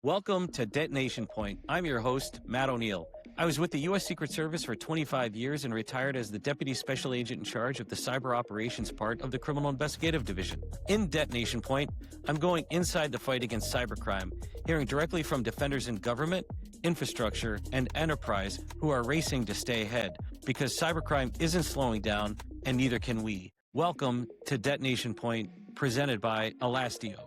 Welcome to Detonation Point. I'm your host, Matt O'Neill. I was with the U.S. Secret Service for 25 years and retired as the Deputy Special Agent in charge of the Cyber Operations part of the Criminal Investigative Division. In Detonation Point, I'm going inside the fight against cybercrime, hearing directly from defenders in government, infrastructure, and enterprise who are racing to stay ahead, because cybercrime isn't slowing down, and neither can we. Welcome to Detonation Point, presented by Elastio.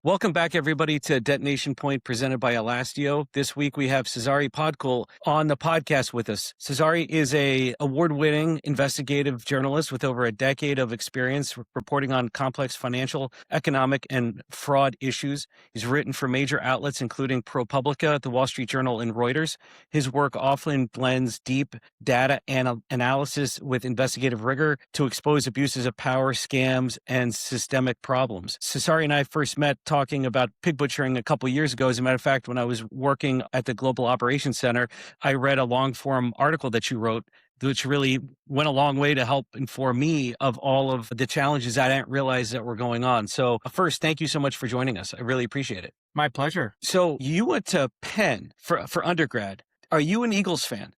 Welcome back, everybody, to Detonation Point, presented by Elastio. This week, we have Cezary Podkul on the podcast with us. Cezary is a award-winning investigative journalist with over a decade of experience reporting on complex financial, economic, and fraud issues. He's written for major outlets, including ProPublica, The Wall Street Journal, and Reuters. His work often blends deep data analysis with investigative rigor to expose abuses of power, scams, and systemic problems. Cezary and I first met talking about pig butchering a couple of years ago. As a matter of fact, when I was working at the Global Operations Center, I read a long-form article that you wrote, which really went a long way to help inform me of all of the challenges I didn't realize that were going on. So first, thank you so much for joining us. I really appreciate it. My pleasure. So you went to Penn for undergrad. Are you an Eagles fan?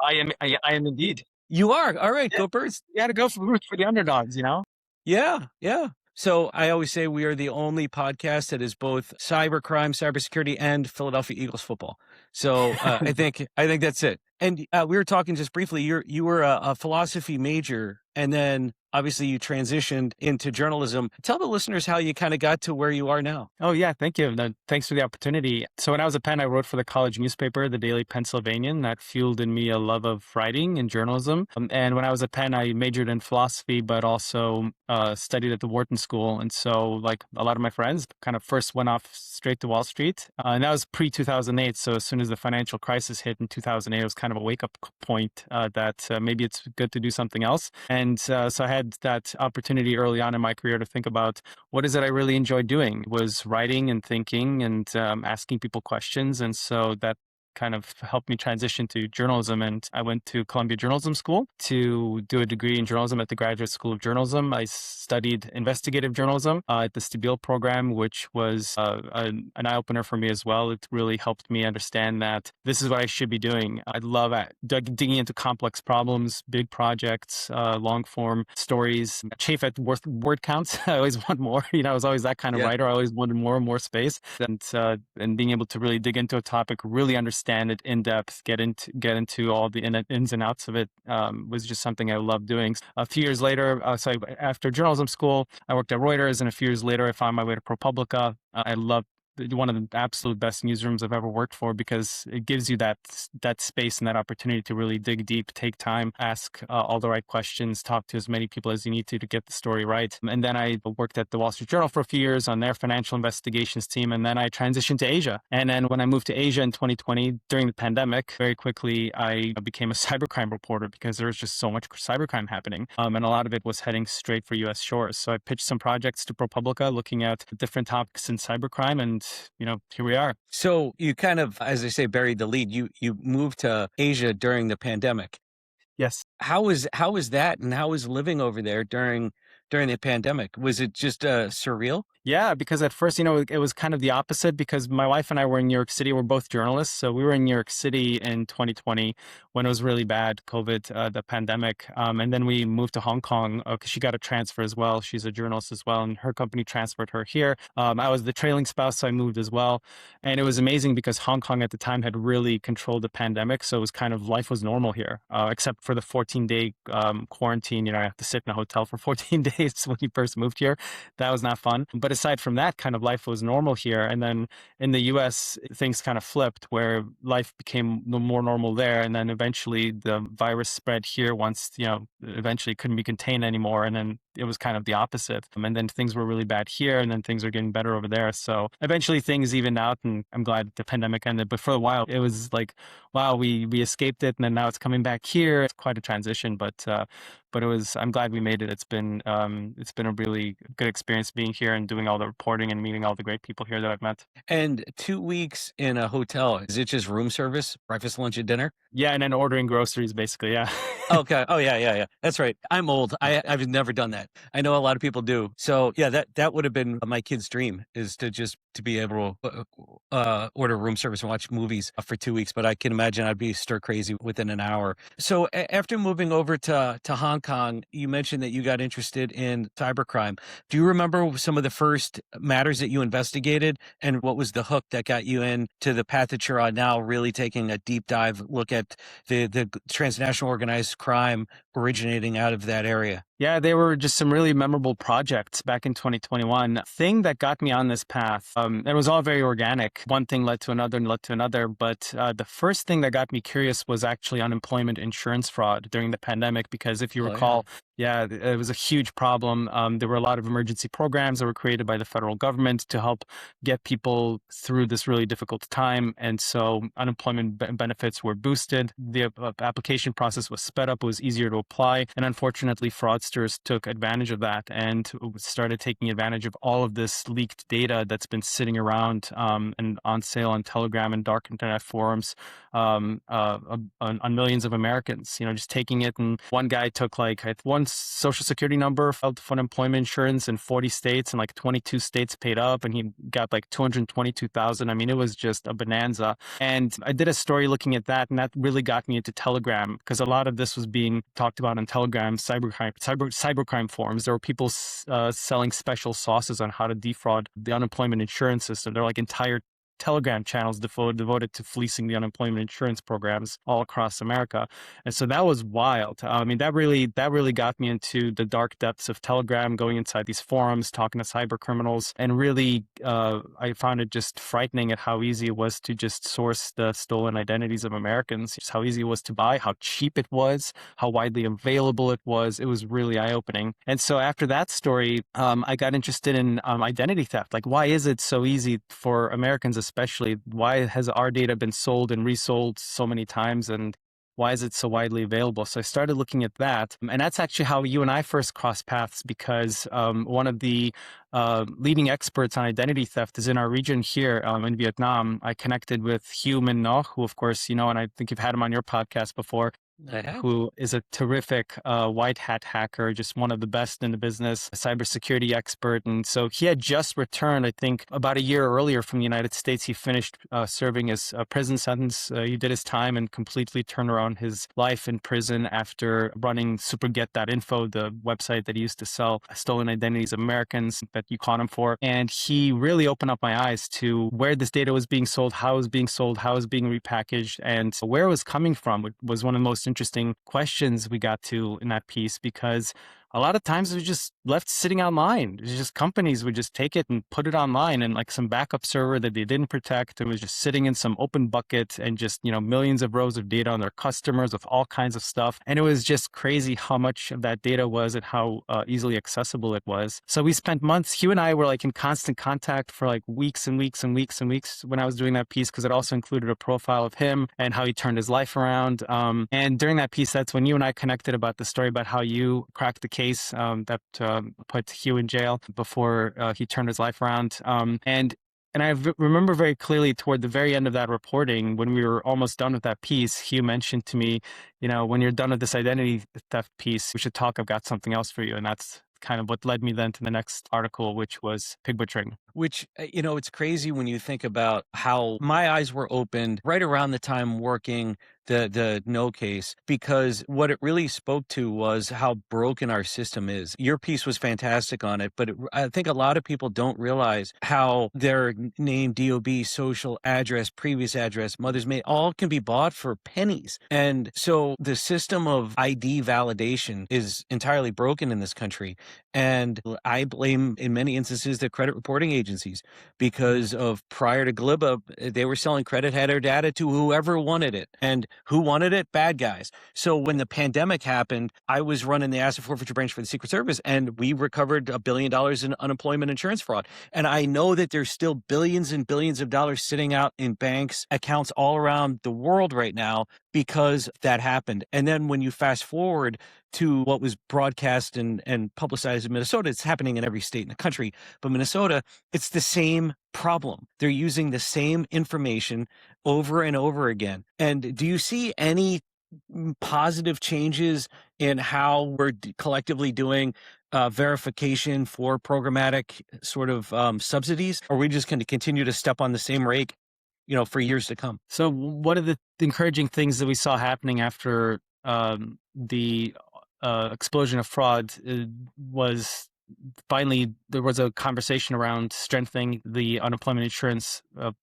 I am indeed. You are? All right, go Birds. You got to go for the underdogs, you know? Yeah. So I always say we are the only podcast that is both cybercrime, cybersecurity, and Philadelphia Eagles football. So I think that's it. And we were talking just briefly. You were a philosophy major, and then obviously you transitioned into journalism. Tell the listeners how you kind of got to where you are now. Oh, yeah. Thank you. Thanks for the opportunity. So when I was at Penn, I wrote for the college newspaper, the Daily Pennsylvanian. That fueled in me a love of writing and journalism. And when I was at Penn, I majored in philosophy, but also studied at the Wharton School. And so like a lot of my friends kind of first went off straight to Wall Street. And that was pre-2008. So as soon as the financial crisis hit in 2008, it was kind of a wake-up point that maybe it's good to do something else. And so I had that opportunity early on in my career to think about what is it I really enjoyed doing. It was writing and thinking and asking people questions. And so that kind of helped me transition to journalism. And I went to Columbia Journalism School to do a degree in journalism at the Graduate School of Journalism. I studied investigative journalism at the Stabile program, which was an eye-opener for me as well. It really helped me understand that this is what I should be doing. I love digging into complex problems, big projects, long-form stories. I chafe at word counts. I always want more. I was always that kind of writer. I always wanted more and more space. And being able to really dig into a topic, really understand it in depth, get into all the ins and outs of it was just something I loved doing. A few years later, after journalism school, I worked at Reuters, and a few years later, I found my way to ProPublica. I loved one of the absolute best newsrooms I've ever worked for, because it gives you that space and that opportunity to really dig deep, take time, ask all the right questions, talk to as many people as you need to get the story right. And then I worked at the Wall Street Journal for a few years on their financial investigations team, and then I transitioned to Asia. And then when I moved to Asia in 2020 during the pandemic, very quickly I became a cybercrime reporter, because there was just so much cybercrime happening, and a lot of it was heading straight for U.S. shores. So I pitched some projects to ProPublica looking at different topics in cybercrime, and here we are. So you kind of, as I say, buried the lead. You moved to Asia during the pandemic. Yes. How was that, and how was living over there during the pandemic? Was it just surreal? Yeah, because at first, it was kind of the opposite, because my wife and I were in New York City. We're both journalists. So we were in New York City in 2020 when it was really bad, COVID, the pandemic. And then we moved to Hong Kong because she got a transfer as well. She's a journalist as well, and her company transferred her here. I was the trailing spouse, so I moved as well. And it was amazing because Hong Kong at the time had really controlled the pandemic. So it was kind of, life was normal here, except for the 14-day quarantine. I have to sit in a hotel for 14 days when you first moved here. That was not fun. But aside from that, kind of life was normal here. And then in the US, things kind of flipped, where life became more normal there. And then eventually the virus spread here once, eventually couldn't be contained anymore. And then it was kind of the opposite. And then things were really bad here, and then things are getting better over there. So eventually things evened out, and I'm glad the pandemic ended. But for a while, it was like, wow, we escaped it, and then now it's coming back here. It's quite a transition, but I'm glad we made it. It's been a really good experience being here and doing all the reporting and meeting all the great people here that I've met. And 2 weeks in a hotel, is it just room service, breakfast, lunch, and dinner? Yeah, and then ordering groceries, basically. Yeah. Okay. Oh yeah, yeah, yeah. That's right. I'm old. I've never done that. I know a lot of people do. So yeah, that would have been my kid's dream, is to just to be able to order room service and watch movies for 2 weeks. But I can imagine I'd be stir crazy within an hour. So after moving over to Hong Kong, you mentioned that you got interested in cybercrime. Do you remember some of the first matters that you investigated, and what was the hook that got you in to the path that you're on now, really taking a deep dive look at the transnational organized crime originating out of that area? Yeah, they were just some really memorable projects back in 2021. Thing that got me on this path, it was all very organic. One thing led to another and led to another. But the first thing that got me curious was actually unemployment insurance fraud during the pandemic, because if you Oh yeah. recall, yeah, it was a huge problem. There were a lot of emergency programs that were created by the federal government to help get people through this really difficult time. And so unemployment benefits were boosted. The application process was sped up. It was easier to apply. And unfortunately, fraudsters took advantage of that and started taking advantage of all of this leaked data that's been sitting around and on sale on Telegram and dark internet forums on millions of Americans, just taking it. And one guy took one social security number, filed for unemployment insurance in 40 states, and 22 states paid up, and he got 222,000. I mean, it was just a bonanza. And I did a story looking at that, and that really got me into Telegram, because a lot of this was being talked about on Telegram, cybercrime forums. There were people selling special sauces on how to defraud the unemployment insurance system. They're entire Telegram channels devoted to fleecing the unemployment insurance programs all across America. And so that was wild. I mean, that really got me into the dark depths of Telegram, going inside these forums, talking to cyber criminals, and really I found it just frightening at how easy it was to just source the stolen identities of Americans, just how easy it was to buy, how cheap it was, how widely available it was. It was really eye-opening. And so after that story, I got interested in identity theft. Why is it so easy for Americans, especially? Why has our data been sold and resold so many times, and why is it so widely available? So I started looking at that, and that's actually how you and I first crossed paths, because one of the leading experts on identity theft is in our region here in Vietnam. I connected with Hugh Minh Ngoc, who of course you know, and I think you've had him on your podcast before, who is a terrific white hat hacker, just one of the best in the business, a cybersecurity expert. And so he had just returned, I think, about a year earlier from the United States. He finished serving his prison sentence. He did his time and completely turned around his life in prison after running superget.info, the website that he used to sell stolen identities of Americans that you caught him for. And he really opened up my eyes to where this data was being sold, how it was being sold, how it was being repackaged, and where it was coming from. It was one of the most interesting questions we got to in that piece, because a lot of times it was just left sitting online. It was just companies would just take it and put it online in some backup server that they didn't protect. It was just sitting in some open bucket, and just, millions of rows of data on their customers with all kinds of stuff. And it was just crazy how much of that data was and how easily accessible it was. So we spent months, Hugh and I were in constant contact for weeks and weeks and weeks and weeks when I was doing that piece, because it also included a profile of him and how he turned his life around. And during that piece, that's when you and I connected about the story about how you cracked the case that put Hugh in jail before he turned his life around. And I remember very clearly toward the very end of that reporting, when we were almost done with that piece, Hugh mentioned to me, when you're done with this identity theft piece, we should talk. I've got something else for you. And that's kind of what led me then to the next article, which was pig butchering. Which, it's crazy when you think about how my eyes were opened right around the time working the no case, because what it really spoke to was how broken our system is. Your piece was fantastic on it, but I think a lot of people don't realize how their name, DOB, social address, previous address, mother's maid, all can be bought for pennies. And so the system of ID validation is entirely broken in this country. And I blame, in many instances, the credit reporting agencies, because of prior to Glibba, they were selling credit header data to whoever wanted it. And who wanted it? Bad guys. So when the pandemic happened, I was running the asset forfeiture branch for the Secret Service, and we recovered $1 billion in unemployment insurance fraud. And I know that there's still billions and billions of dollars sitting out in banks' accounts all around the world right now, because that happened. And then when you fast forward to what was broadcast and publicized in Minnesota, it's happening in every state in the country. But Minnesota, it's the same problem. They're using the same information over and over again. And do you see any positive changes in how we're collectively doing verification for programmatic sort of subsidies? Or are we just going to continue to step on the same rake, for years to come? So one of the encouraging things that we saw happening after the explosion of fraud was finally there was a conversation around strengthening the unemployment insurance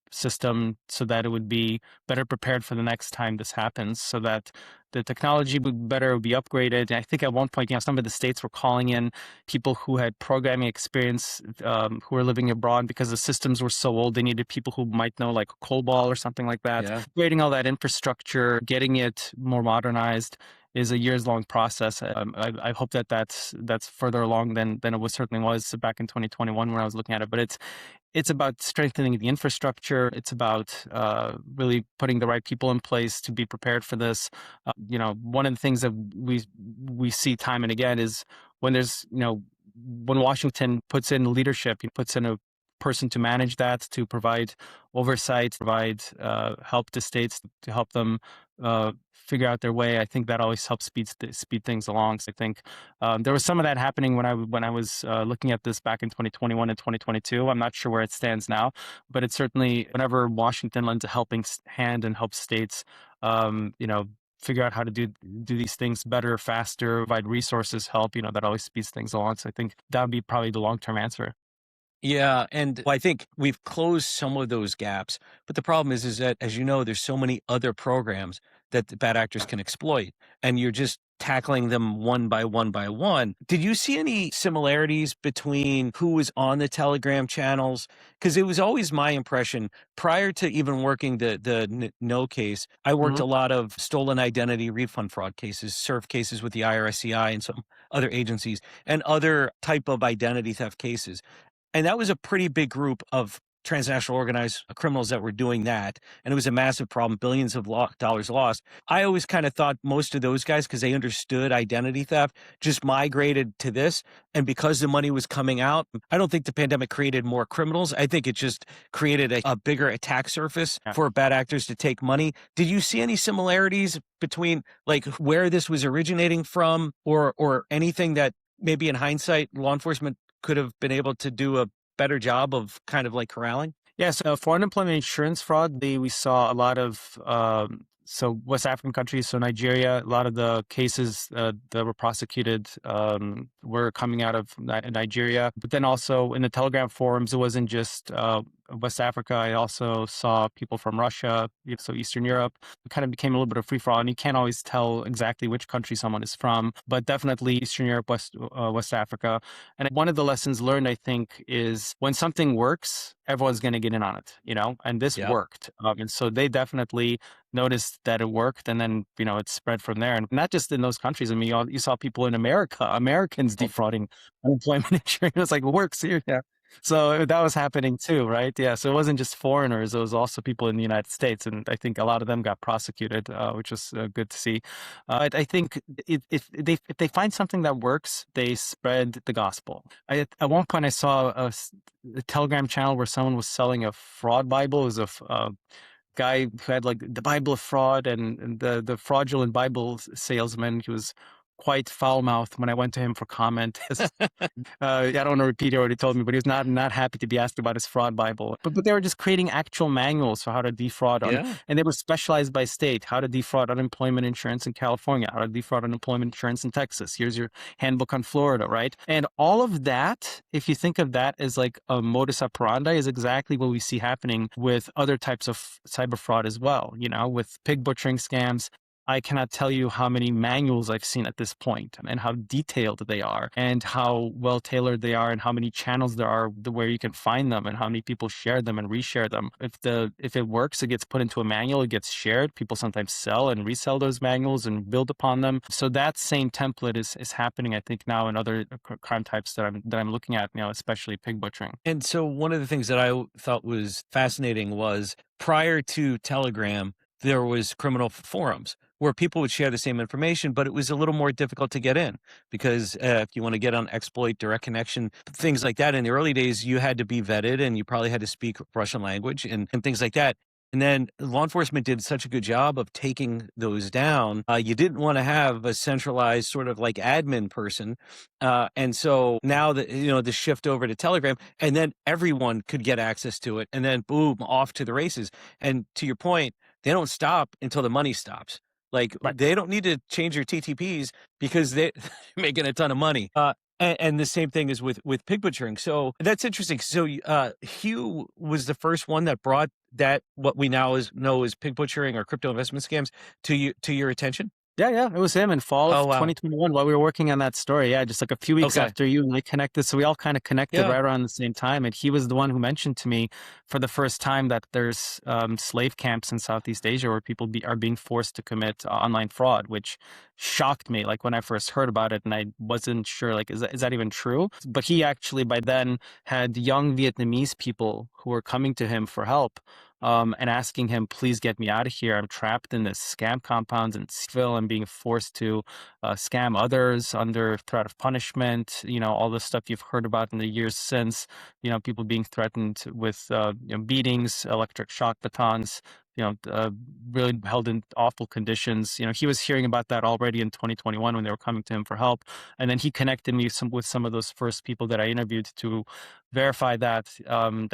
system so that it would be better prepared for the next time this happens, so that the technology would be upgraded. And I think at one point, some of the states were calling in people who had programming experience, who were living abroad, because the systems were so old. They needed people who might know like COBOL or something like that. Yeah. Creating all that infrastructure, getting it more modernized is a years-long process. I hope that that's further along than it certainly was back in 2021 when I was looking at it. But it's about strengthening the infrastructure. It's about really putting the right people in place to be prepared for this. One of the things that we see time and again is when there's when Washington puts in leadership, he puts in a person to manage that, to provide oversight, provide help to states to help them figure out their way. I think that always helps speed things along. So I think there was some of that happening when I was looking at this back in 2021 and 2022. I'm not sure where it stands now, but it's certainly whenever Washington lends a helping hand and helps states, figure out how to do these things better, faster, provide resources, help, that always speeds things along. So I think that would be probably the long-term answer. Yeah, and I think we've closed some of those gaps, but the problem is that, as you know, there's so many other programs that the bad actors can exploit, and you're just tackling them one by one by one. Did you see any similarities between who was on the Telegram channels? Because it was always my impression, prior to even working the No case, I worked a lot of stolen identity refund fraud cases, SURF cases with the IRSCI and some other agencies, and other type of identity theft cases. And that was a pretty big group of transnational organized criminals that were doing that. And it was a massive problem, billions of dollars lost. I always kind of thought most of those guys, because they understood identity theft, just migrated to this. And because the money was coming out, I don't think the pandemic created more criminals. I think it just created a bigger attack surface for bad actors to take money. Did you see any similarities between like where this was originating from, or anything that maybe in hindsight, law enforcement could have been able to do a better job of kind of like corralling? Yeah, so for unemployment insurance fraud, we saw a lot of West African countries, so Nigeria, a lot of the cases that were prosecuted were coming out of Nigeria. But then also in the Telegram forums, it wasn't just West Africa. I also saw people from Russia, so Eastern Europe. It kind of became a little bit of free-for-all, and you can't always tell exactly which country someone is from, but definitely Eastern Europe, West Africa. And one of the lessons learned, I think, is when something works, everyone's going to get in on it, and this worked. And so they definitely noticed that it worked, and then, it spread from there. And not just in those countries. I mean, you saw people in Americans defrauding unemployment insurance. It's like, it works here. Yeah. So that was happening too, right? Yeah. So it wasn't just foreigners; it was also people in the United States, and I think a lot of them got prosecuted, which was good to see. I think if they find something that works, they spread the gospel. At one point, I saw a Telegram channel where someone was selling a fraud Bible. It was a guy who had like the Bible of fraud, and the fraudulent Bible salesman. He was quite foul-mouthed when I went to him for comment. I don't want to repeat what he told me, but he was not happy to be asked about his fraud Bible. But they were just creating actual manuals for how to defraud, and they were specialized by state: how to defraud unemployment insurance in California, how to defraud unemployment insurance in Texas. Here's your handbook on Florida, right? And all of that, if you think of that as like a modus operandi, is exactly what we see happening with other types of cyber fraud as well. With pig butchering scams. I cannot tell you how many manuals I've seen at this point, and how detailed they are, and how well tailored they are, and how many channels there are where you can find them, and how many people share them and reshare them. If it works, it gets put into a manual, it gets shared. People sometimes sell and resell those manuals and build upon them. So that same template is happening, I think, now in other crime types that I'm looking at now, especially pig butchering. And so one of the things that I thought was fascinating was prior to Telegram, there was criminal forums where people would share the same information, but it was a little more difficult to get in because if you want to get on exploit, direct connection, things like that, in the early days, you had to be vetted and you probably had to speak Russian language and things like that. And then law enforcement did such a good job of taking those down. You didn't want to have a centralized sort of like admin person. And so now that, the shift over to Telegram, and then everyone could get access to it. And then boom, off to the races. And to your point, they don't stop until the money stops. Like Right. they don't need to change their TTPs because they're making a ton of money. And the same thing is with pig butchering. So that's interesting. So Hugh was the first one that brought that what we now know as pig butchering or crypto investment scams to your attention. Yeah, it was him in fall Oh of wow. 2021 while we were working on that story. Yeah, just like a few weeks Okay. after you and I connected. So we all kind of connected Yeah. right around the same time. And he was the one who mentioned to me for the first time that there's slave camps in Southeast Asia where people are being forced to commit online fraud, which shocked me. Like when I first heard about it, and I wasn't sure, like, is that even true? But he actually by then had young Vietnamese people who were coming to him for help. And asking him, please get me out of here. I'm trapped in this scam compound in Seville. I'm being forced to scam others under threat of punishment. All the stuff you've heard about in the years since, people being threatened with beatings, electric shock batons, really held in awful conditions. He was hearing about that already in 2021 when they were coming to him for help. And then he connected me with some of those first people that I interviewed to verify that,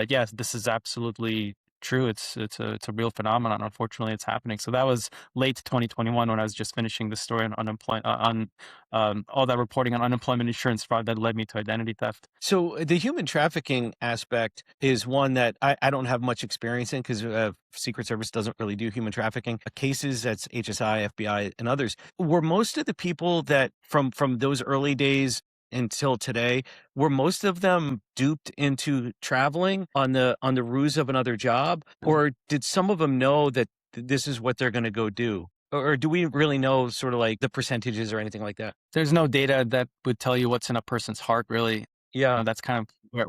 yes, this is absolutely true. It's a real phenomenon. Unfortunately, it's happening. So that was late 2021 when I was just finishing the story on unemployment, all that reporting on unemployment insurance fraud that led me to identity theft. So the human trafficking aspect is one that I don't have much experience in because Secret Service doesn't really do human trafficking cases. That's HSI, FBI, and others. Were most of the people that from those early days until today, were most of them duped into traveling on the ruse of another job, or did some of them know that this is what they're going to go do? Or do we really know sort of like the percentages or anything like that? There's no data that would tell you what's in a person's heart, really. Yeah. That's kind of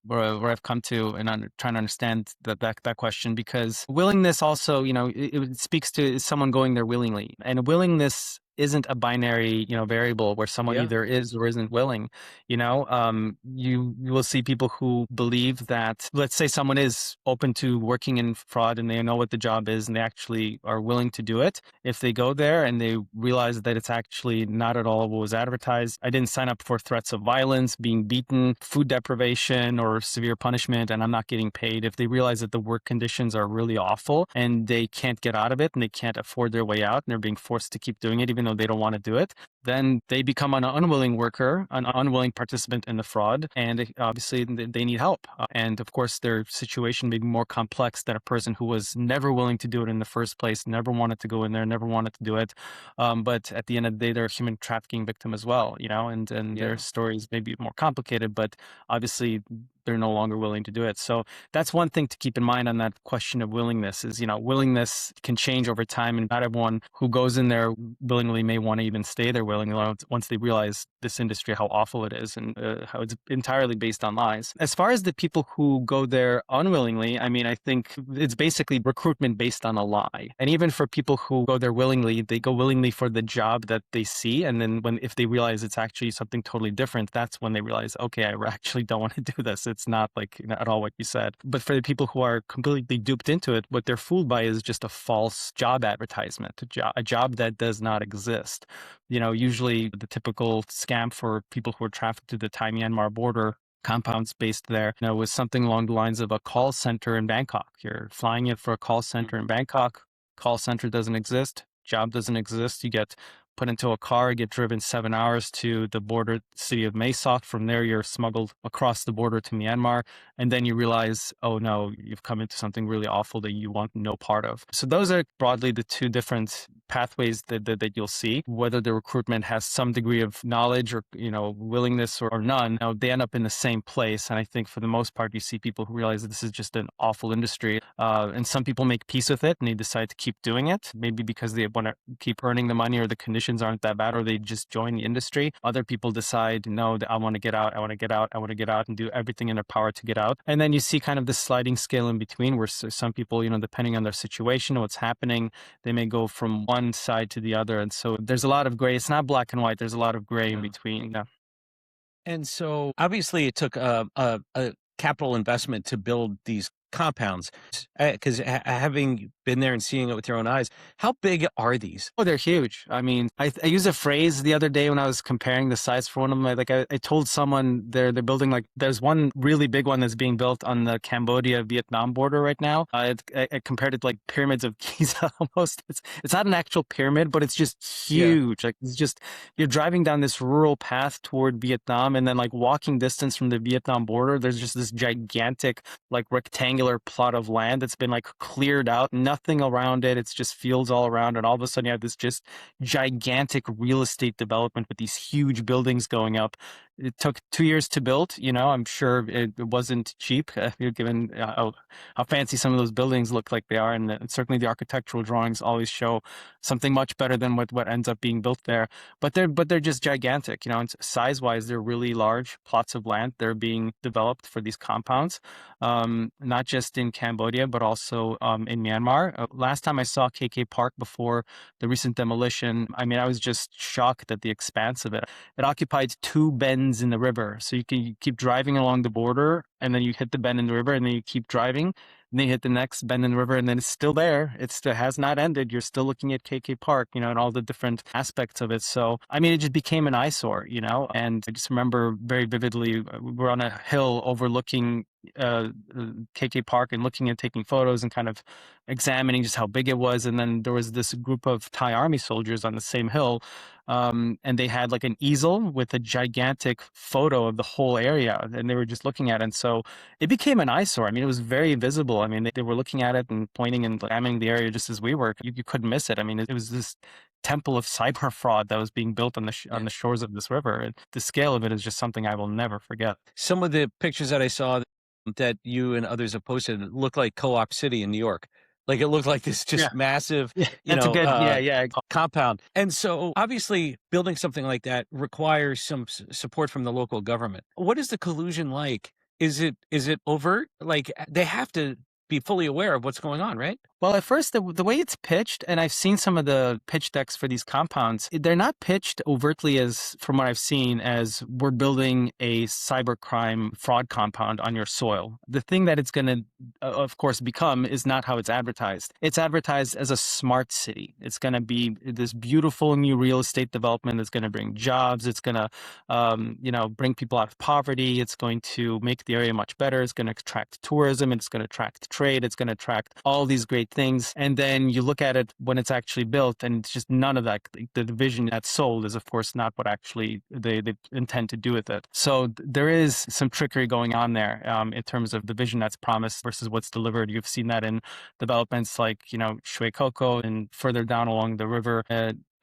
where I've come to and trying to understand that question, because willingness also, it speaks to someone going there willingly, and willingness isn't a binary, variable where someone either is or isn't willing. You will see people who believe that, let's say someone is open to working in fraud and they know what the job is and they actually are willing to do it. If they go there and they realize that it's actually not at all what was advertised, I didn't sign up for threats of violence, being beaten, food deprivation, or severe punishment, and I'm not getting paid. If they realize that the work conditions are really awful and they can't get out of it and they can't afford their way out and they're being forced to keep doing it even though they don't want to do it, then they become an unwilling worker, an unwilling participant in the fraud, and obviously they need help. And of course, their situation may be more complex than a person who was never willing to do it in the first place, never wanted to go in there, never wanted to do it. But at the end of the day, they're a human trafficking victim as well, and their stories may be more complicated, but obviously they're no longer willing to do it. So that's one thing to keep in mind on that question of willingness is, willingness can change over time, and not everyone who goes in there willingly may want to even stay there willingly once they realize this industry, how awful it is, and how it's entirely based on lies. As far as the people who go there unwillingly, I think it's basically recruitment based on a lie. And even for people who go there willingly, they go willingly for the job that they see. And then if they realize it's actually something totally different, that's when they realize, okay, I actually don't want to do this. It's not like at all what you said. But for the people who are completely duped into it, what they're fooled by is just a false job advertisement, a job that does not exist. Usually the typical scam for people who are trafficked to the Thai-Myanmar border compounds based there, was something along the lines of a call center in Bangkok. You're flying in for a call center in Bangkok. Call center doesn't exist. Job doesn't exist. You get put into a car, get driven 7 hours to the border city of Mae Sot. From there, you're smuggled across the border to Myanmar. And then you realize, oh no, you've come into something really awful that you want no part of. So those are broadly the two different pathways that you'll see, whether the recruitment has some degree of knowledge or, willingness or none, they end up in the same place. And I think for the most part, you see people who realize that this is just an awful industry. And some people make peace with it and they decide to keep doing it, maybe because they want to keep earning the money or the conditions aren't that bad, or they just join the industry. Other people decide, no, I want to get out, I want to get out, I want to get out, and do everything in their power to get out. And then you see kind of the sliding scale in between where some people, depending on their situation, what's happening, they may go from one side to the other. And so there's a lot of gray. It's not black and white. There's a lot of gray in between. Yeah. And so obviously it took a capital investment to build these compounds, because having been there and seeing it with your own eyes, how big are these? Oh, they're huge. I mean, I used a phrase the other day when I was comparing the size for one of them. I told someone they're building, there's one really big one that's being built on the Cambodia-Vietnam border right now. I compared it to pyramids of Giza almost. It's not an actual pyramid, but it's just huge. Yeah. It's just, you're driving down this rural path toward Vietnam, and then walking distance from the Vietnam border, there's just this gigantic rectangular plot of land that's been cleared out, nothing around it. It's just fields all around, and all of a sudden you have this just gigantic real estate development with these huge buildings going up. It took 2 years to build. I'm sure it wasn't cheap, given how fancy some of those buildings look like they are, and certainly the architectural drawings always show something much better than what ends up being built there. But they're just gigantic. And size-wise, they're really large plots of land. They're being developed for these compounds, not just in Cambodia but also in Myanmar. Last time I saw KK Park before the recent demolition, I mean, I was just shocked at the expanse of it. It occupied 2 bends in the river. So you keep driving along the border, and then you hit the bend in the river, and then you keep driving, and then you hit the next bend in the river, and then it's still there. It still has not ended. You're still looking at KK Park, and all the different aspects of it. So, I mean, it just became an eyesore, and I just remember very vividly, we're on a hill overlooking KK Park and looking and taking photos and kind of examining just how big it was. And then there was this group of Thai army soldiers on the same hill, and they had an easel with a gigantic photo of the whole area, and they were just looking at it. And so it became an eyesore. I mean, it was very visible. I mean, they were looking at it and pointing and examining the area just as we were. You couldn't miss it. I mean, it was this temple of cyber fraud that was being built on the shores of this river. The scale of it is just something I will never forget. Some of the pictures that I saw that you and others have posted look like Co-op City in New York. It looked like this just massive, compound. And so obviously building something like that requires some support from the local government. What is the collusion like? Is it overt? They have to be fully aware of what's going on, right? Well, at first, the way it's pitched, and I've seen some of the pitch decks for these compounds, they're not pitched overtly as, from what I've seen, as we're building a cybercrime fraud compound on your soil. The thing that it's going to, of course, become is not how it's advertised. It's advertised as a smart city. It's going to be this beautiful new real estate development that's going to bring jobs. It's going to, bring people out of poverty. It's going to make the area much better. It's going to attract tourism. It's going to attract trade. It's going to attract all these great things. And then you look at it when it's actually built, and it's just none of that. The vision that's sold is, of course, not what actually they intend to do with it. So there is some trickery going on there in terms of the vision that's promised versus what's delivered. You've seen that in developments like, Shui Koko and further down along the river.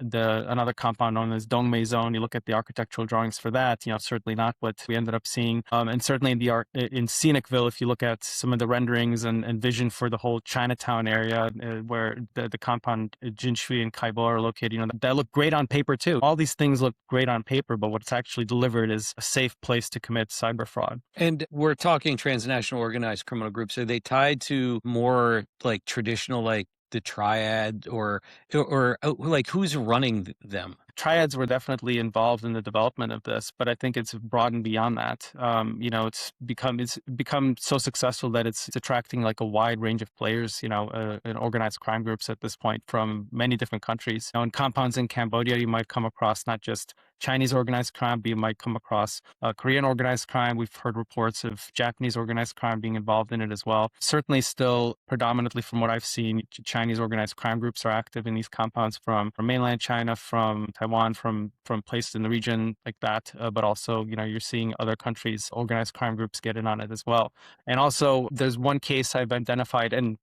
Another compound known as Dongmei Zone. You look at the architectural drawings for that, certainly not what we ended up seeing. And certainly in Scenicville, if you look at some of the renderings and vision for the whole Chinatown area, where the compound Jinshui and Kaibo are located, that look great on paper too. All these things look great on paper, but what's actually delivered is a safe place to commit cyber fraud. And we're talking transnational organized criminal groups. Are they tied to more traditional, the triad, or who's running them? Triads were definitely involved in the development of this, but I think it's broadened beyond that. It's become so successful that it's attracting a wide range of players, and organized crime groups at this point from many different countries. In compounds in Cambodia, you might come across not just Chinese organized crime, but you might come across Korean organized crime. We've heard reports of Japanese organized crime being involved in it as well. Certainly still predominantly from what I've seen, Chinese organized crime groups are active in these compounds from mainland China, from Taiwan, from places in the region like that. But also, you're seeing other countries, organized crime groups get in on it as well. And also there's one case I've identified, and,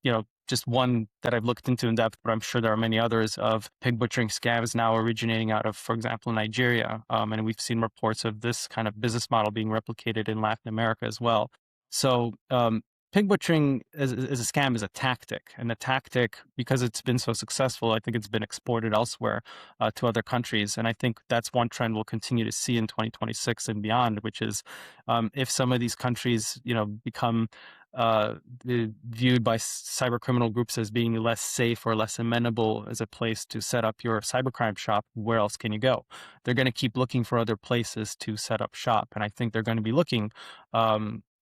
just one that I've looked into in depth, but I'm sure there are many others of pig butchering scams now originating out of, for example, Nigeria. And we've seen reports of this kind of business model being replicated in Latin America as well. So pig butchering as a scam is a tactic, and the tactic, because it's been so successful, I think it's been exported elsewhere to other countries. And I think that's one trend we'll continue to see in 2026 and beyond, which is if some of these countries, become viewed by cyber criminal groups as being less safe or less amenable as a place to set up your cybercrime shop, where else can you go? They're going to keep looking for other places to set up shop, and I think they're going to be looking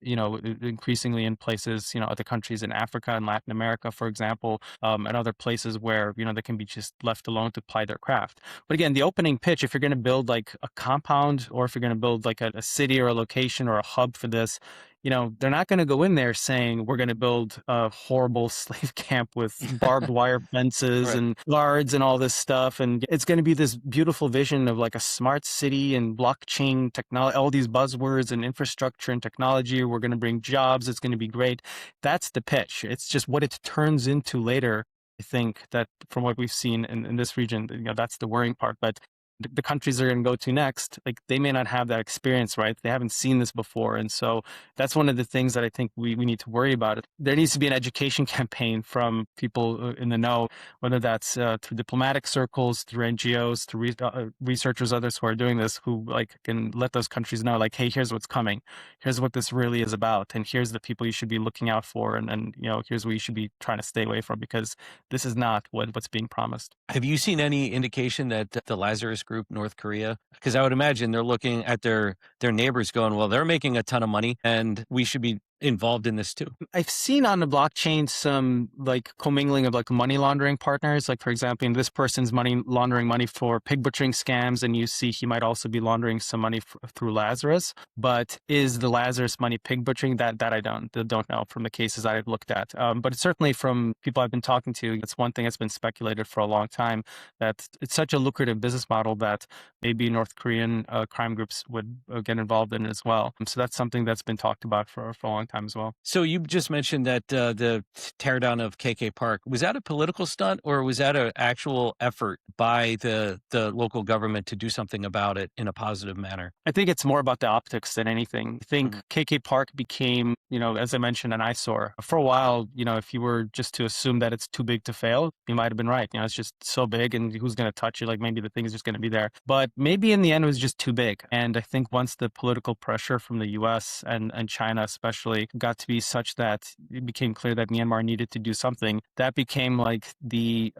increasingly in places, other countries in Africa and Latin America, for example, and other places where, they can be just left alone to ply their craft. But again, the opening pitch, if you're going to build like a compound, or if you're going to build like a city or a location or a hub for this, they're not going to go in there saying we're going to build a horrible slave camp with barbed wire fences Right. and guards and all this stuff. And it's going to be this beautiful vision of like a smart city and blockchain technology, all these buzzwords and infrastructure and technology. We're going to bring jobs. It's going to be great. That's the pitch. It's just what it turns into later. I think that from what we've seen in this region, that's the worrying part. But the countries they're going to go to next, like they may not have that experience, right? They haven't seen this before. And so that's one of the things that I think we need to worry about. There needs to be an education campaign from people in the know, whether that's through diplomatic circles, through NGOs, through researchers, others who are doing this, who like can let those countries know, like, hey, here's what's coming. Here's what this really is about. And here's the people you should be looking out for. And here's what you should be trying to stay away from, because this is not what's being promised. Have you seen any indication that the Lazarus Group, North Korea, because I would imagine they're looking at their neighbors going, well, they're making a ton of money and we should be involved in this too? I've seen on the blockchain some like commingling of like money laundering partners. Like, for example, this person's laundering money for pig butchering scams, and you see he might also be laundering some money through Lazarus. But is the Lazarus money pig butchering? That I don't know from the cases I've looked at. But certainly from people I've been talking to, it's one thing that's been speculated for a long time, that it's such a lucrative business model that maybe North Korean crime groups would get involved in it as well. So that's something that's been talked about for a long time as well. So you just mentioned that the teardown of KK Park, was that a political stunt, or was that an actual effort by the local government to do something about it in a positive manner? I think it's more about the optics than anything. I think KK Park became, as I mentioned, an eyesore. For a while, if you were just to assume that it's too big to fail, you might have been right. It's just so big, and who's going to touch it? Like, maybe the thing is just going to be there. But maybe in the end, it was just too big. And I think once the political pressure from the US and China especially got to be such that it became clear that Myanmar needed to do something, that became like the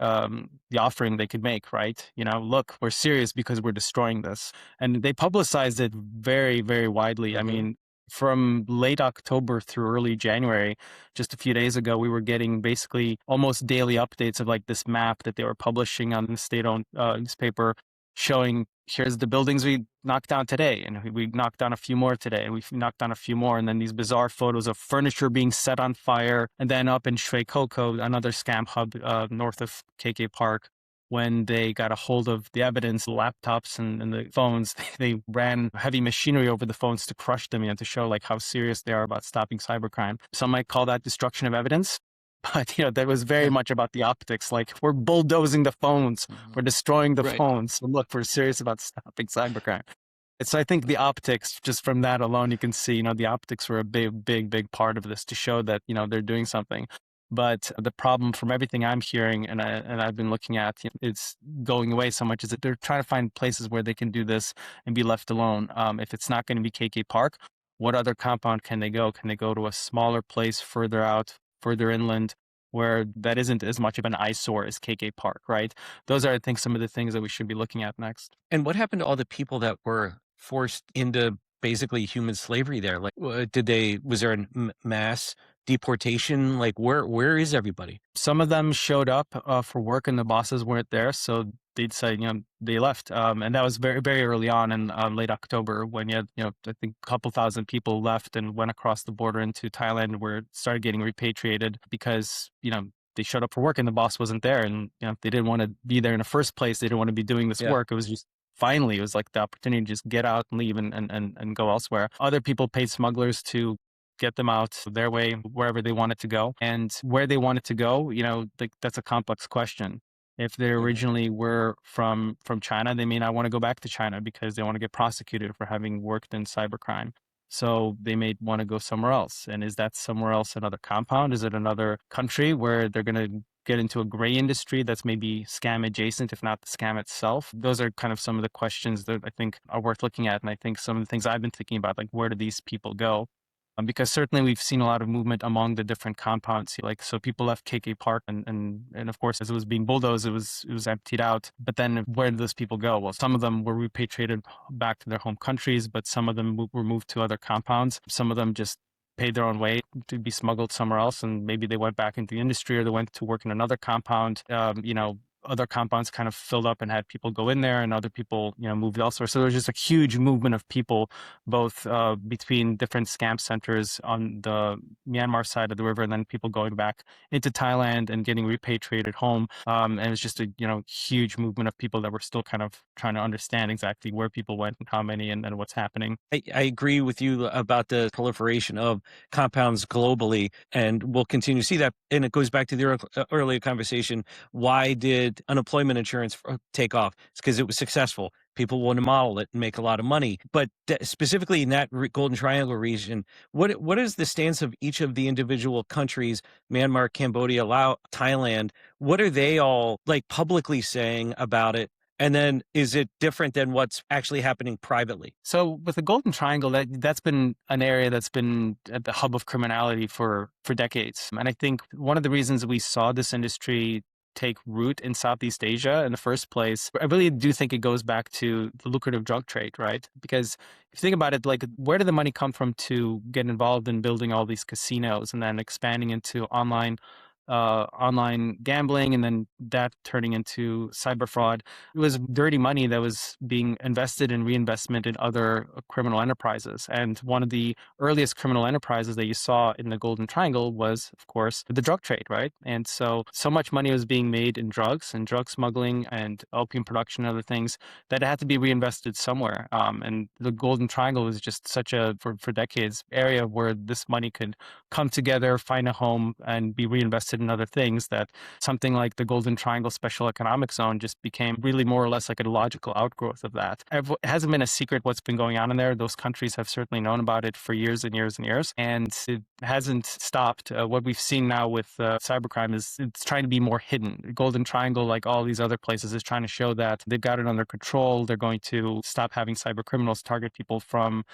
offering they could make, right? Look, we're serious because we're destroying this. And they publicized it very, very widely. I mean, from late October through early January, just a few days ago, we were getting basically almost daily updates of like this map that they were publishing on the state-owned newspaper, showing here's the buildings we knocked down today, and we knocked down a few more today, and we've knocked down a few more, and then these bizarre photos of furniture being set on fire. And then up in Shui Koko, another scam hub north of KK Park, when they got a hold of the evidence, the laptops and the phones, they ran heavy machinery over the phones to crush them, to show like how serious they are about stopping cybercrime. Some might call that destruction of evidence. But, that was very much about the optics. Like, we're bulldozing the phones. We're destroying the phones. So look, we're serious about stopping cybercrime. So I think the optics, just from that alone, you can see, the optics were a big part of this to show that, they're doing something. But the problem from everything I'm hearing and I've been looking at, it's going away so much, is that they're trying to find places where they can do this and be left alone. If it's not going to be KK Park, what other compound can they go? Can they go to a smaller place further out, further inland, where that isn't as much of an eyesore as KK Park, right? Those are, I think, some of the things that we should be looking at next. And what happened to all the people that were forced into basically human slavery there? Like, was there a mass deportation? Like, where is everybody? Some of them showed up for work and the bosses weren't there, so they decided, they left. And that was very, very early on in late October, when you had, I think a couple thousand people left and went across the border into Thailand, where it started getting repatriated because, they showed up for work and the boss wasn't there. And, they didn't want to be there in the first place. They didn't want to be doing this work. It was just, finally, it was like the opportunity to just get out and leave and go elsewhere. Other people paid smugglers to get them out their way, wherever they want it to go. And where they want it to go, like that's a complex question. If they originally were from China, they may not want to go back to China because they want to get prosecuted for having worked in cybercrime. So they may want to go somewhere else. And is that somewhere else another compound? Is it another country where they're going to get into a gray industry that's maybe scam adjacent, if not the scam itself? Those are kind of some of the questions that I think are worth looking at. And I think some of the things I've been thinking about, like where do these people go? Because certainly we've seen a lot of movement among the different compounds. Like, so people left KK Park and of course, as it was being bulldozed, it was emptied out. But then where did those people go? Well, some of them were repatriated back to their home countries, but some of them were moved to other compounds. Some of them just paid their own way to be smuggled somewhere else, and maybe they went back into the industry or they went to work in another compound. Other compounds kind of filled up and had people go in there, and other people, moved elsewhere. So there was just a huge movement of people, both between different scam centers on the Myanmar side of the river, and then people going back into Thailand and getting repatriated home. And it was just a huge movement of people that were still kind of trying to understand exactly where people went and how many and what's happening. I agree with you about the proliferation of compounds globally, and we'll continue to see that. And it goes back to the earlier conversation. Why did unemployment insurance take off? It's because it was successful. People want to model it and make a lot of money. But specifically in that Golden Triangle region, what is the stance of each of the individual countries, Myanmar, Cambodia, Laos, Thailand? What are they all like publicly saying about it? And then is it different than what's actually happening privately? So with the Golden Triangle, that's been an area that's been at the hub of criminality for decades. And I think one of the reasons we saw this industry take root in Southeast Asia in the first place, I really do think it goes back to the lucrative drug trade, right? Because if you think about it, like where did the money come from to get involved in building all these casinos and then expanding into online gambling and then that turning into cyber fraud? It was dirty money that was being invested in reinvestment in other criminal enterprises. And one of the earliest criminal enterprises that you saw in the Golden Triangle was, of course, the drug trade, right? And so much money was being made in drugs and drug smuggling and opium production and other things that had to be reinvested somewhere. And the Golden Triangle was just such a, for decades, area where this money could come together, find a home, and be reinvested in other things, that something like the Golden Triangle Special Economic Zone just became really more or less like a logical outgrowth of that. It hasn't been a secret what's been going on in there. Those countries have certainly known about it for years and years and years, and it hasn't stopped. What we've seen now with cybercrime is it's trying to be more hidden. The Golden Triangle, like all these other places, is trying to show that they've got it under control. They're going to stop having cyber criminals target people from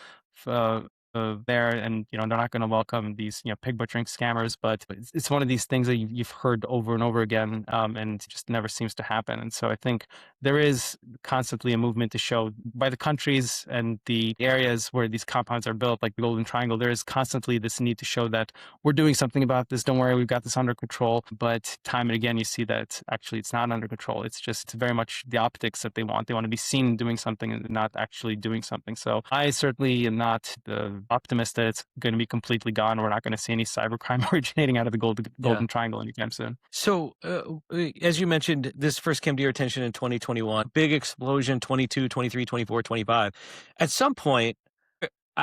there, and they're not going to welcome these pig butchering scammers. But it's one of these things that you've heard over and over again, and it just never seems to happen. And so I think there is constantly a movement to show by the countries and the areas where these compounds are built, like the Golden Triangle, there is constantly this need to show that we're doing something about this. Don't worry, we've got this under control. But time and again, you see that actually it's not under control. It's very much the optics that they want. They want to be seen doing something and not actually doing something. So I certainly am not the optimist that it's going to be completely gone. We're not going to see any cybercrime originating out of the Golden Triangle anytime soon. So, as you mentioned, this first came to your attention in 2021. Big explosion, 22, 23, 24, 25. At some point,